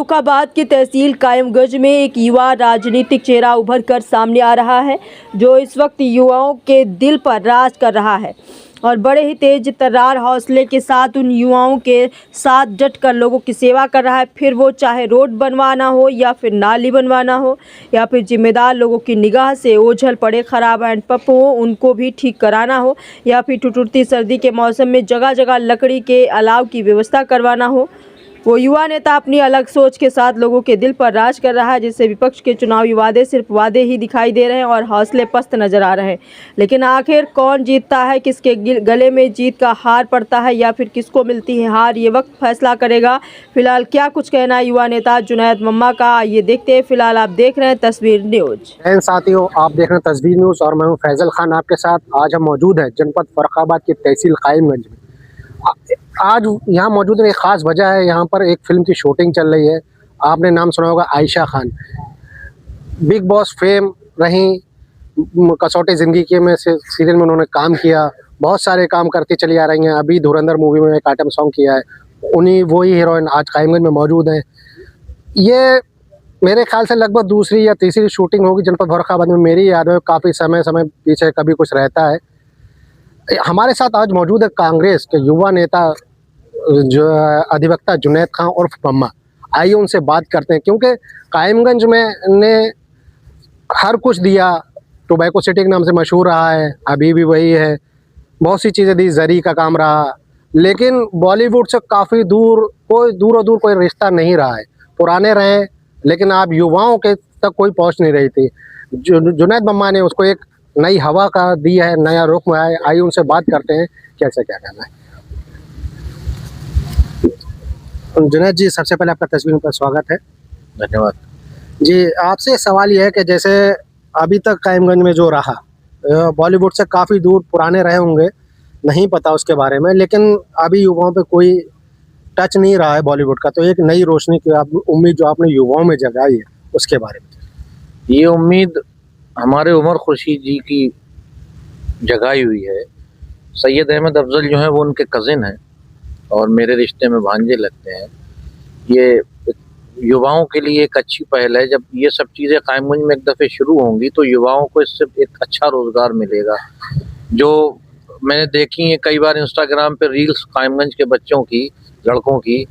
फर्रुखाबाद की तहसील कायमगंज में एक युवा राजनीतिक चेहरा उभर कर सामने आ रहा है, जो इस वक्त युवाओं के दिल पर राज कर रहा है और बड़े ही तेज तर्रार हौसले के साथ उन युवाओं के साथ डट कर लोगों की सेवा कर रहा है। फिर वो चाहे रोड बनवाना हो या फिर नाली बनवाना हो या फिर जिम्मेदार लोगों की निगाह से ओझल पड़े खराब हैंडपंप हो उनको भी ठीक कराना हो या फिर ठिठुरती सर्दी के मौसम में जगह जगह लकड़ी के अलाव की व्यवस्था करवाना हो, वो युवा नेता अपनी अलग सोच के साथ लोगों के दिल पर राज कर रहा है, जिससे विपक्ष के चुनावी वादे सिर्फ वादे ही दिखाई दे रहे हैं और हौसले पस्त नजर आ रहे हैं। लेकिन आखिर कौन जीतता है, किसके गले में जीत का हार पड़ता है या फिर किसको मिलती है हार, ये वक्त फैसला करेगा। फिलहाल क्या कुछ कहना है युवा नेता जुनैद मम्मा का, ये देखते हैं। फिलहाल आप देख रहे हैं तस्वीर न्यूज। साथियों, आप देख रहे हैं तस्वीर न्यूज और मैं हूं फैजल खान आपके साथ। आज हम मौजूद हैं जनपद फर्रुखाबाद की तहसील कायमगंज में। आज यहाँ मौजूद है, एक खास वजह है। यहाँ पर एक फिल्म की शूटिंग चल रही है। आपने नाम सुना होगा Ayesha Khan, big boss fame रही, कसौटी जिंदगी के में से सीरियल में उन्होंने काम किया, बहुत सारे काम करती चली आ रही हैं। अभी धुरंधर मूवी में एक आइटम सॉन्ग किया है, उन्हीं वही हीरोइन आज कायमगंज में मौजूद हैं। ये मेरे ख्याल से लगभग दूसरी या तीसरी शूटिंग होगी जनपद फर्रुखाबाद में। मेरी याद है काफ़ी समय पीछे कभी कुछ रहता है। हमारे साथ आज मौजूद है कांग्रेस के युवा नेता जो अधिवक्ता जुनैद खान उर्फ मम्मा। आइए उनसे बात करते हैं, क्योंकि कायमगंज में ने हर कुछ दिया। टोबैको सिटी के नाम से मशहूर रहा है, अभी भी वही है। बहुत सी चीज़ें दी, जरी का काम रहा, लेकिन बॉलीवुड से काफ़ी दूर कोई रिश्ता नहीं रहा है। पुराने रहे, लेकिन आप युवाओं के तक कोई पहुंच नहीं रही थी। जुनैद मम्मा ने उसको एक नई हवा का दी है, नया रुख में आए। आइए उनसे बात करते हैं कैसे क्या करना है। जुनैद जी, सबसे पहले आपका तस्वीर पर स्वागत है। धन्यवाद जी, आपसे सवाल यह है कि जैसे अभी तक कायमगंज में जो रहा, बॉलीवुड से काफ़ी दूर पुराने रहे होंगे, नहीं पता उसके बारे में, लेकिन अभी युवाओं पे कोई टच नहीं रहा है बॉलीवुड का। तो एक नई रोशनी की उम्मीद जो आपने युवाओं में जगाई है, उसके बारे में। ये उम्मीद हमारे उमर खुर्शीद जी की जगाई हुई है। सैयद अहमद अफजल जो हैं वो उनके कज़िन हैं और मेरे रिश्ते में भांजे लगते हैं। ये युवाओं के लिए एक अच्छी पहल है। जब ये सब चीज़ें कायमगंज में एक दफ़े शुरू होंगी तो युवाओं को इससे एक अच्छा रोज़गार मिलेगा। जो मैंने देखी है कई बार इंस्टाग्राम पे रील्स कायमगंज के बच्चों की, लड़कों की,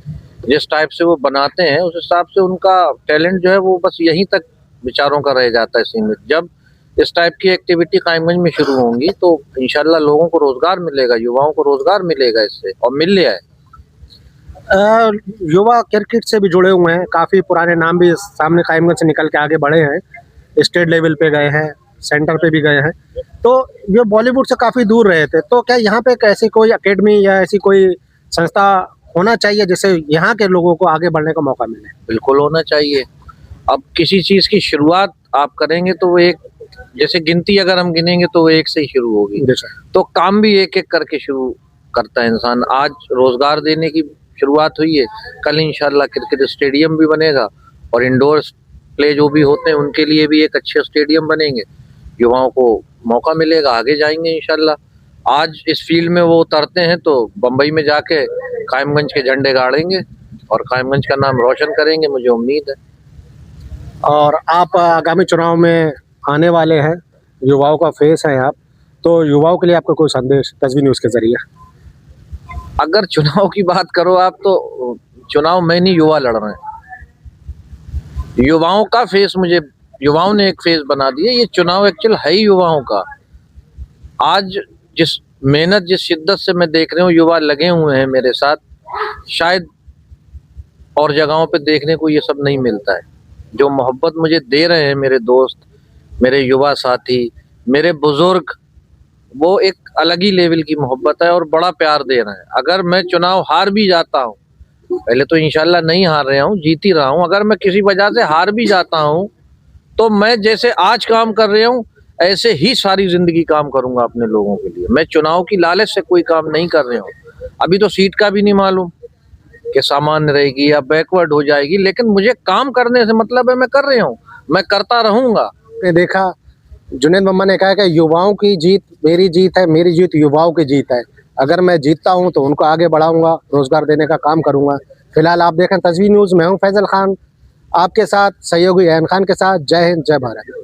जिस टाइप से वो बनाते हैं उस हिसाब से उनका टैलेंट जो है वो बस यहीं तक विचारों का रह जाता है सीमित। जब इस टाइप की एक्टिविटी कायमगंज में शुरू होंगी तो इंशाल्लाह लोगों को रोजगार मिलेगा, युवाओं को रोजगार मिलेगा इससे, और मिल लिया है। युवा क्रिकेट से भी जुड़े हुए हैं, काफ़ी पुराने नाम भी सामने कायमगंज से निकल के आगे बढ़े हैं, स्टेट लेवल पे गए हैं, सेंटर पे भी गए हैं। तो ये बॉलीवुड से काफ़ी दूर रहे थे, तो क्या यहाँ पे ऐसी कोई अकेडमी या ऐसी कोई संस्था होना चाहिए जिससे यहाँ के लोगों को आगे बढ़ने का मौका मिले? बिल्कुल होना चाहिए। अब किसी चीज़ की शुरुआत आप करेंगे तो वो एक, जैसे गिनती अगर हम गिनेंगे तो वो एक से ही शुरू होगी, तो काम भी एक एक करके शुरू करता है इंसान। आज रोजगार देने की शुरुआत हुई है, कल इंशाल्लाह क्रिकेट स्टेडियम भी बनेगा और इंडोर प्ले जो भी होते हैं उनके लिए भी एक अच्छे स्टेडियम बनेंगे। युवाओं को मौका मिलेगा, आगे जाएंगे इंशाल्लाह। आज इस फील्ड में वो उतरते हैं तो बम्बई में जाके कायमगंज के झंडे गाड़ेंगे और कायमगंज का नाम रोशन करेंगे, मुझे उम्मीद है। और आप आगामी चुनाव में आने वाले हैं, युवाओं का फेस है आप, तो युवाओं के लिए आपका कोई संदेश तस्वीर न्यूज़ के जरिए? अगर चुनाव की बात करो आप, तो चुनाव में नहीं, युवा लड़ रहे हैं। युवाओं का फेस युवाओं ने एक फेस बना दिया। ये चुनाव एक्चुअल है ही युवाओं का। आज जिस मेहनत, जिस शिद्दत से मैं देख रहा हूँ युवा लगे हुए हैं मेरे साथ, शायद और जगहों पे देखने को ये सब नहीं मिलता है। जो मोहब्बत मुझे दे रहे हैं मेरे दोस्त, मेरे युवा साथी, मेरे बुजुर्ग, वो एक अलग ही लेवल की मोहब्बत है और बड़ा प्यार दे रहे हैं। अगर मैं चुनाव हार भी जाता हूँ, पहले तो इंशाल्लाह नहीं हार रहा हूँ, जीत ही रहा हूँ, अगर मैं किसी वजह से हार भी जाता हूँ तो मैं जैसे आज काम कर रहा हूँ ऐसे ही सारी जिंदगी काम करूंगा अपने लोगों के लिए। मैं चुनाव की लालच से कोई काम नहीं कर रहा हूँ। अभी तो सीट का भी नहीं मालूम कि सामान्य रहेगी या बैकवर्ड हो जाएगी, लेकिन मुझे काम करने से मतलब है, मैं कर रहा हूँ, मैं करता रहूंगा। देखा, जुनैद मम्मा ने कहा कि युवाओं की जीत मेरी जीत है, मेरी जीत युवाओं की जीत है। अगर मैं जीतता हूं तो उनको आगे बढ़ाऊंगा, रोजगार देने का काम करूंगा। फिलहाल आप देख रहे हैं तस्वीर न्यूज़, मैं हूं फैजल खान, आपके साथ सहयोगी ऐन खान के साथ। जय हिंद, जय भारत।